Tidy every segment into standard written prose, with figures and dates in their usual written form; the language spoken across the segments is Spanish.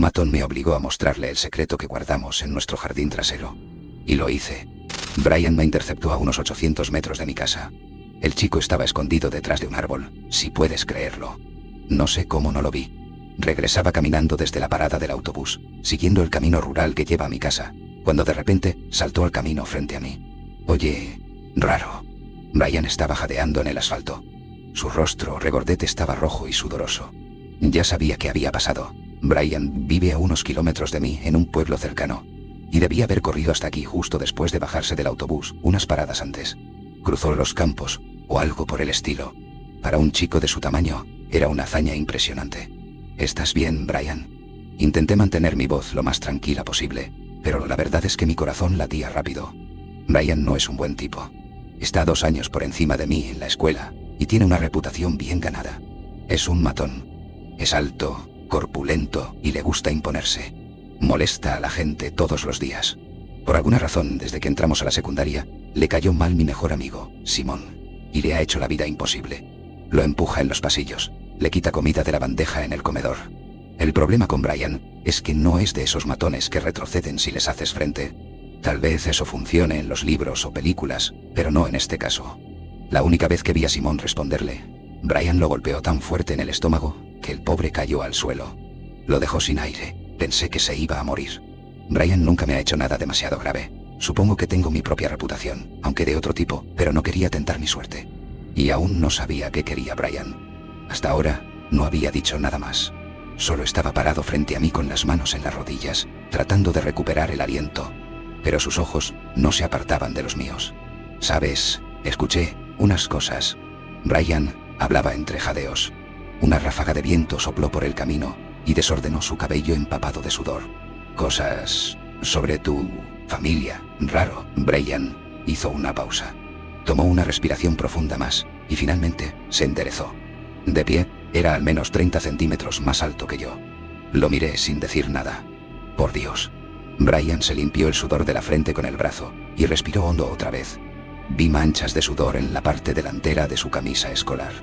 matón me obligó a mostrarle el secreto que guardamos en nuestro jardín trasero. Y lo hice. Brian me interceptó a unos 800 metros de mi casa. El chico estaba escondido detrás de un árbol, si puedes creerlo. No sé cómo no lo vi. Regresaba caminando desde la parada del autobús, siguiendo el camino rural que lleva a mi casa, cuando de repente saltó al camino frente a mí. Oye, raro. Brian estaba jadeando en el asfalto. Su rostro regordete estaba rojo y sudoroso. Ya sabía qué había pasado. Brian vive a unos kilómetros de mí en un pueblo cercano, y debía haber corrido hasta aquí justo después de bajarse del autobús, unas paradas antes. Cruzó los campos, o algo por el estilo. Para un chico de su tamaño, era una hazaña impresionante. ¿Estás bien, Brian? Intenté mantener mi voz lo más tranquila posible, pero la verdad es que mi corazón latía rápido. Brian no es un buen tipo. Está 2 años por encima de mí en la escuela, y tiene una reputación bien ganada. Es un matón. Es alto, corpulento y le gusta imponerse. Molesta a la gente todos los días. Por alguna razón, desde que entramos a la secundaria, le cayó mal mi mejor amigo, Simón, y le ha hecho la vida imposible. Lo empuja en los pasillos, le quita comida de la bandeja en el comedor. El problema con Brian es que no es de esos matones que retroceden si les haces frente. Tal vez eso funcione en los libros o películas, pero no en este caso. La única vez que vi a Simón responderle, Brian lo golpeó tan fuerte en el estómago que el pobre cayó al suelo. Lo dejó sin aire. Pensé que se iba a morir. Brian nunca me ha hecho nada demasiado grave. Supongo que tengo mi propia reputación, aunque de otro tipo, pero no quería tentar mi suerte. Y aún no sabía qué quería Brian. Hasta ahora, no había dicho nada más. Solo estaba parado frente a mí con las manos en las rodillas, tratando de recuperar el aliento. Pero sus ojos no se apartaban de los míos. ¿Sabes? Escuché unas cosas. Brian hablaba entre jadeos. Una ráfaga de viento sopló por el camino y desordenó su cabello empapado de sudor. Cosas sobre tu familia. Raro. Brian hizo una pausa. Tomó una respiración profunda más y finalmente se enderezó. De pie, era al menos 30 centímetros más alto que yo. Lo miré sin decir nada. Por Dios. Brian se limpió el sudor de la frente con el brazo y respiró hondo otra vez. Vi manchas de sudor en la parte delantera de su camisa escolar.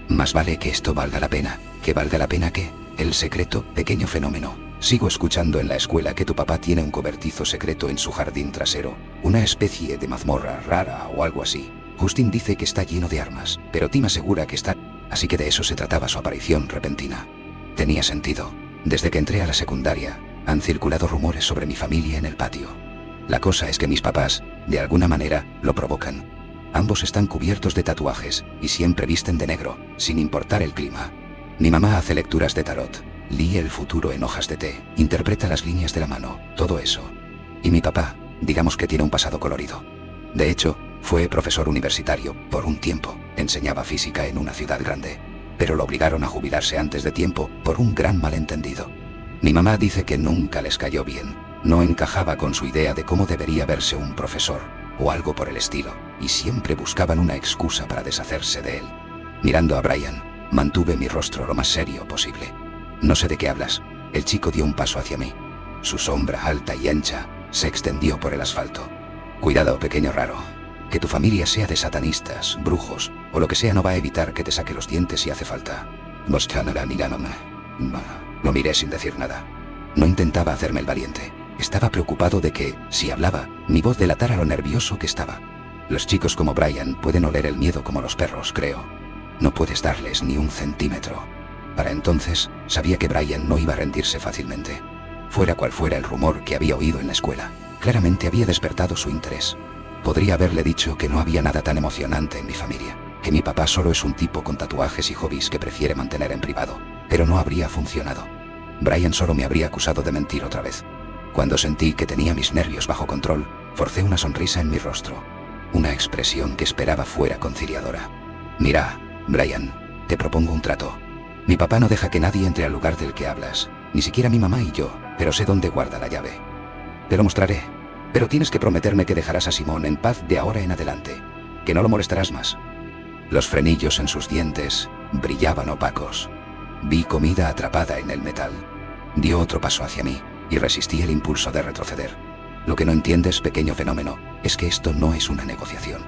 Más vale que esto valga la pena, que valga la pena que... El secreto, pequeño fenómeno. Sigo escuchando en la escuela que tu papá tiene un cobertizo secreto en su jardín trasero, una especie de mazmorra rara o algo así. Justin dice que está lleno de armas, pero Tim asegura que está... Así que de eso se trataba su aparición repentina. Tenía sentido. Desde que entré a la secundaria, han circulado rumores sobre mi familia en el patio. La cosa es que mis papás, de alguna manera, lo provocan. Ambos están cubiertos de tatuajes y siempre visten de negro, sin importar el clima. Mi mamá hace lecturas de tarot, lee el futuro en hojas de té, interpreta las líneas de la mano, todo eso. Y mi papá, digamos que tiene un pasado colorido. De hecho, fue profesor universitario por un tiempo, enseñaba física en una ciudad grande, pero lo obligaron a jubilarse antes de tiempo por un gran malentendido. Mi mamá dice que nunca les cayó bien, no encajaba con su idea de cómo debería verse un profesor, o algo por el estilo, y siempre buscaban una excusa para deshacerse de él. Mirando a Brian, mantuve mi rostro lo más serio posible. No sé de qué hablas. El chico dio un paso hacia mí. Su sombra alta y ancha se extendió por el asfalto. Cuidado, pequeño raro. Que tu familia sea de satanistas, brujos, o lo que sea no va a evitar que te saque los dientes si hace falta. Lo miré sin decir nada. No intentaba hacerme el valiente. Estaba preocupado de que, si hablaba, mi voz delatara lo nervioso que estaba. Los chicos como Brian pueden oler el miedo como los perros, creo. No puedes darles ni un centímetro. Para entonces, sabía que Brian no iba a rendirse fácilmente. Fuera cual fuera el rumor que había oído en la escuela, claramente había despertado su interés. Podría haberle dicho que no había nada tan emocionante en mi familia, que mi papá solo es un tipo con tatuajes y hobbies que prefiere mantener en privado, pero no habría funcionado. Brian solo me habría acusado de mentir otra vez. Cuando sentí que tenía mis nervios bajo control, forcé una sonrisa en mi rostro, una expresión que esperaba fuera conciliadora. Mira, Brian, te propongo un trato. Mi papá no deja que nadie entre al lugar del que hablas, ni siquiera mi mamá y yo, pero sé dónde guarda la llave. Te lo mostraré, pero tienes que prometerme que dejarás a Simón en paz de ahora en adelante, que no lo molestarás más. Los frenillos en sus dientes brillaban opacos. Vi comida atrapada en el metal. Dio otro paso hacia mí y resistí el impulso de retroceder. Lo que no entiendes, pequeño fenómeno, es que esto no es una negociación.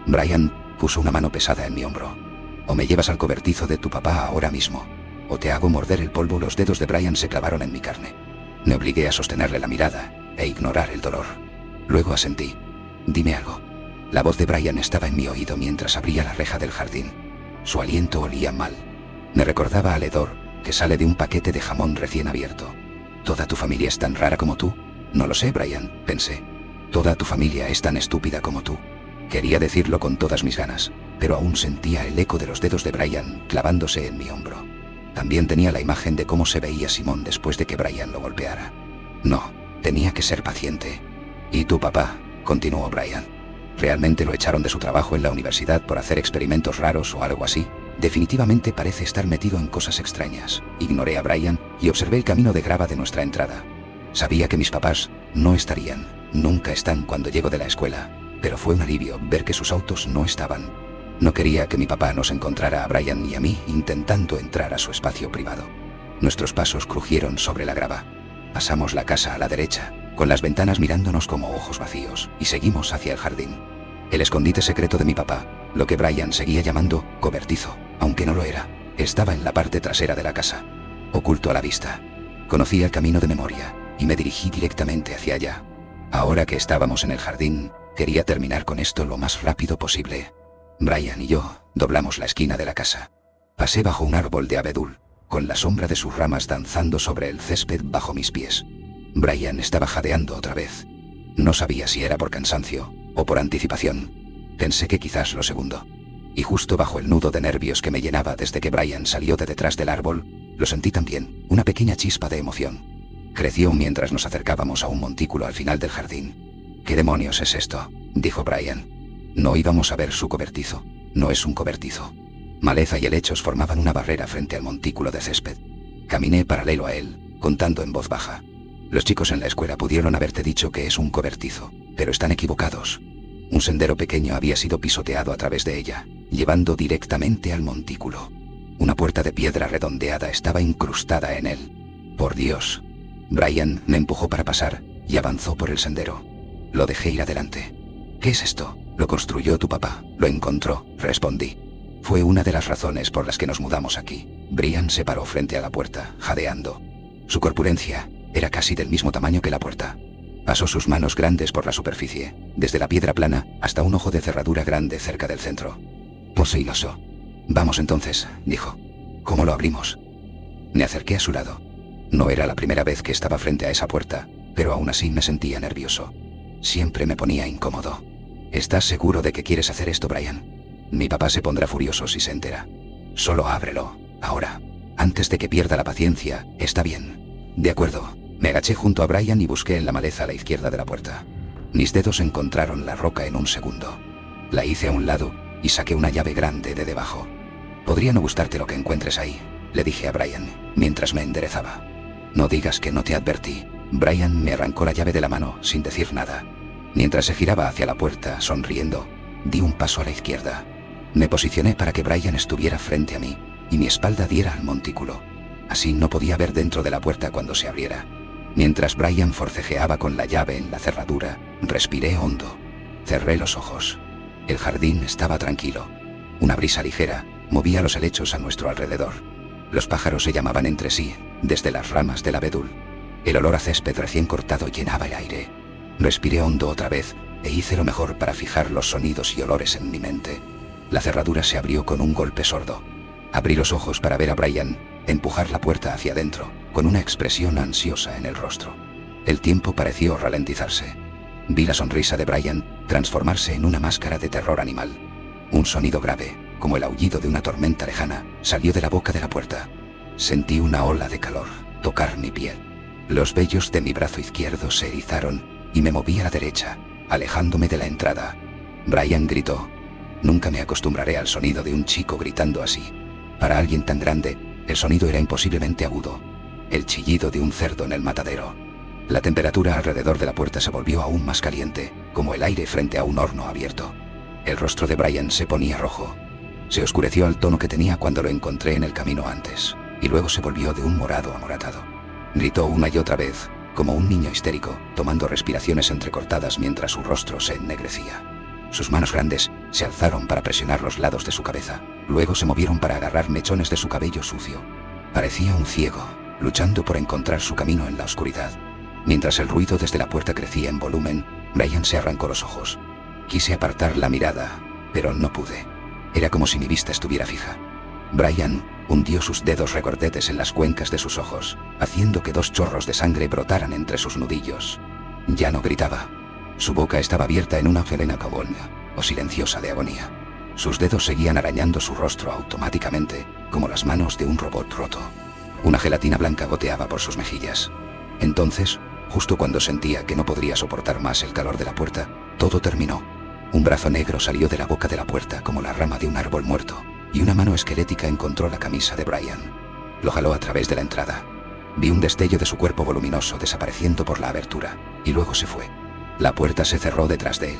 Brian puso una mano pesada en mi hombro. O me llevas al cobertizo de tu papá ahora mismo, o te hago morder el polvo. Los dedos de Brian se clavaron en mi carne. Me obligué a sostenerle la mirada e ignorar el dolor. Luego asentí. Dime algo. La voz de Brian estaba en mi oído mientras abría la reja del jardín. Su aliento olía mal. Me recordaba al hedor que sale de un paquete de jamón recién abierto. ¿Toda tu familia es tan rara como tú? No lo sé, Brian, pensé. Toda tu familia es tan estúpida como tú. Quería decirlo con todas mis ganas, pero aún sentía el eco de los dedos de Brian clavándose en mi hombro. También tenía la imagen de cómo se veía Simón después de que Brian lo golpeara. No, tenía que ser paciente. ¿Y tu papá?, continuó Brian. ¿Realmente lo echaron de su trabajo en la universidad por hacer experimentos raros o algo así? Definitivamente parece estar metido en cosas extrañas. Ignoré a Brian y observé el camino de grava de nuestra entrada. Sabía que mis papás no estarían, nunca están cuando llego de la escuela, pero fue un alivio ver que sus autos no estaban. No quería que mi papá nos encontrara a Brian y a mí intentando entrar a su espacio privado. Nuestros pasos crujieron sobre la grava. Pasamos la casa a la derecha, con las ventanas mirándonos como ojos vacíos, y seguimos hacia el jardín. El escondite secreto de mi papá, lo que Brian seguía llamando cobertizo, aunque no lo era, estaba en la parte trasera de la casa, oculto a la vista. Conocía el camino de memoria, y me dirigí directamente hacia allá. Ahora que estábamos en el jardín, quería terminar con esto lo más rápido posible. Brian y yo doblamos la esquina de la casa. Pasé bajo un árbol de abedul, con la sombra de sus ramas danzando sobre el césped bajo mis pies. Brian estaba jadeando otra vez. No sabía si era por cansancio o por anticipación. Pensé que quizás lo segundo. Y justo bajo el nudo de nervios que me llenaba desde que Brian salió de detrás del árbol, lo sentí también, una pequeña chispa de emoción. Creció mientras nos acercábamos a un montículo al final del jardín. ¿Qué demonios es esto?, dijo Brian. No íbamos a ver su cobertizo. No es un cobertizo. Maleza y helechos formaban una barrera frente al montículo de césped. Caminé paralelo a él, contando en voz baja. Los chicos en la escuela pudieron haberte dicho que es un cobertizo, pero están equivocados. Un sendero pequeño había sido pisoteado a través de ella, llevando directamente al montículo. Una puerta de piedra redondeada estaba incrustada en él. Por Dios. Brian me empujó para pasar y avanzó por el sendero. Lo dejé ir adelante. ¿Qué es esto? Lo construyó tu papá. Lo encontró, respondí. Fue una de las razones por las que nos mudamos aquí. Brian se paró frente a la puerta, jadeando. Su corpulencia era casi del mismo tamaño que la puerta. Pasó sus manos grandes por la superficie, desde la piedra plana hasta un ojo de cerradura grande cerca del centro. Poseíloso. Vamos entonces, dijo. ¿Cómo lo abrimos? Me acerqué a su lado. No era la primera vez que estaba frente a esa puerta, pero aún así me sentía nervioso. Siempre me ponía incómodo. ¿Estás seguro de que quieres hacer esto, Brian? Mi papá se pondrá furioso si se entera. Solo ábrelo, ahora. Antes de que pierda la paciencia, está bien. De acuerdo. Me agaché junto a Brian y busqué en la maleza a la izquierda de la puerta. Mis dedos encontraron la roca en un segundo. La hice a un lado y saqué una llave grande de debajo. Podría no gustarte lo que encuentres ahí, le dije a Brian, mientras me enderezaba. No digas que no te advertí. Brian me arrancó la llave de la mano sin decir nada. Mientras se giraba hacia la puerta, sonriendo, di un paso a la izquierda. Me posicioné para que Brian estuviera frente a mí y mi espalda diera al montículo. Así no podía ver dentro de la puerta cuando se abriera. Mientras Brian forcejeaba con la llave en la cerradura, respiré hondo. Cerré los ojos. El jardín estaba tranquilo. Una brisa ligera movía los helechos a nuestro alrededor. Los pájaros se llamaban entre sí, desde las ramas del abedul. El olor a césped recién cortado llenaba el aire. Respiré hondo otra vez e hice lo mejor para fijar los sonidos y olores en mi mente. La cerradura se abrió con un golpe sordo. Abrí los ojos para ver a Brian empujar la puerta hacia adentro, con una expresión ansiosa en el rostro. El tiempo pareció ralentizarse. Vi la sonrisa de Brian transformarse en una máscara de terror animal. Un sonido grave, como el aullido de una tormenta lejana, salió de la boca de la puerta. Sentí una ola de calor tocar mi piel. Los vellos de mi brazo izquierdo se erizaron y me moví a la derecha, alejándome de la entrada. Brian gritó. Nunca me acostumbraré al sonido de un chico gritando así. Para alguien tan grande, el sonido era imposiblemente agudo. El chillido de un cerdo en el matadero. La temperatura alrededor de la puerta se volvió aún más caliente, como el aire frente a un horno abierto. El rostro de Brian se ponía rojo. Se oscureció al tono que tenía cuando lo encontré en el camino antes, y luego se volvió de un morado amoratado. Gritó una y otra vez, como un niño histérico, tomando respiraciones entrecortadas mientras su rostro se ennegrecía. Sus manos grandes se alzaron para presionar los lados de su cabeza. Luego se movieron para agarrar mechones de su cabello sucio. Parecía un ciego, luchando por encontrar su camino en la oscuridad. Mientras el ruido desde la puerta crecía en volumen, Brian se arrancó los ojos. Quise apartar la mirada, pero no pude. Era como si mi vista estuviera fija. Brian hundió sus dedos recordetes en las cuencas de sus ojos, haciendo que 2 chorros de sangre brotaran entre sus nudillos. Ya no gritaba. Su boca estaba abierta en una felena cagona, o silenciosa de agonía. Sus dedos seguían arañando su rostro automáticamente, como las manos de un robot roto. Una gelatina blanca goteaba por sus mejillas. Entonces, justo cuando sentía que no podría soportar más el calor de la puerta, todo terminó. Un brazo negro salió de la boca de la puerta como la rama de un árbol muerto, y una mano esquelética encontró la camisa de Brian. Lo jaló a través de la entrada. Vi un destello de su cuerpo voluminoso desapareciendo por la abertura, y luego se fue. La puerta se cerró detrás de él.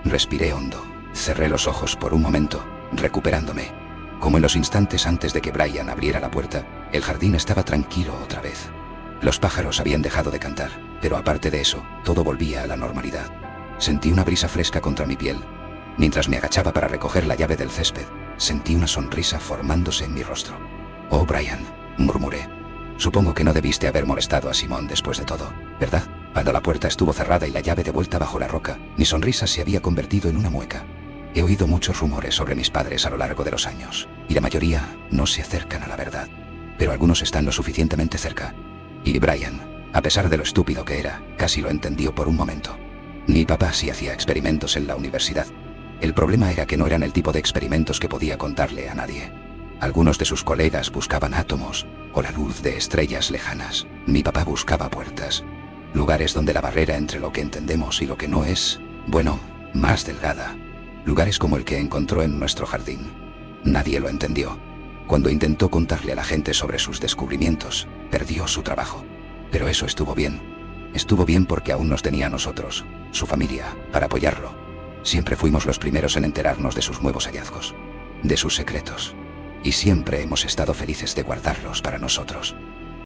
Respiré hondo. Cerré los ojos por un momento, recuperándome. Como en los instantes antes de que Brian abriera la puerta, el jardín estaba tranquilo otra vez. Los pájaros habían dejado de cantar, pero aparte de eso, todo volvía a la normalidad. Sentí una brisa fresca contra mi piel. Mientras me agachaba para recoger la llave del césped, sentí una sonrisa formándose en mi rostro. «Oh, Brian», murmuré. «Supongo que no debiste haber molestado a Simón después de todo, ¿verdad?» Cuando la puerta estuvo cerrada y la llave de vuelta bajo la roca, mi sonrisa se había convertido en una mueca. He oído muchos rumores sobre mis padres a lo largo de los años, y la mayoría no se acercan a la verdad. Pero algunos están lo suficientemente cerca. Y Brian, a pesar de lo estúpido que era, casi lo entendió por un momento. Mi papá sí hacía experimentos en la universidad. El problema era que no eran el tipo de experimentos que podía contarle a nadie. Algunos de sus colegas buscaban átomos, o la luz de estrellas lejanas. Mi papá buscaba puertas. Lugares donde la barrera entre lo que entendemos y lo que no es, bueno, más delgada. Lugares como el que encontró en nuestro jardín. Nadie lo entendió. Cuando intentó contarle a la gente sobre sus descubrimientos, perdió su trabajo. Pero eso estuvo bien. Estuvo bien porque aún nos tenía a nosotros, su familia, para apoyarlo. Siempre fuimos los primeros en enterarnos de sus nuevos hallazgos, de sus secretos. Y siempre hemos estado felices de guardarlos para nosotros.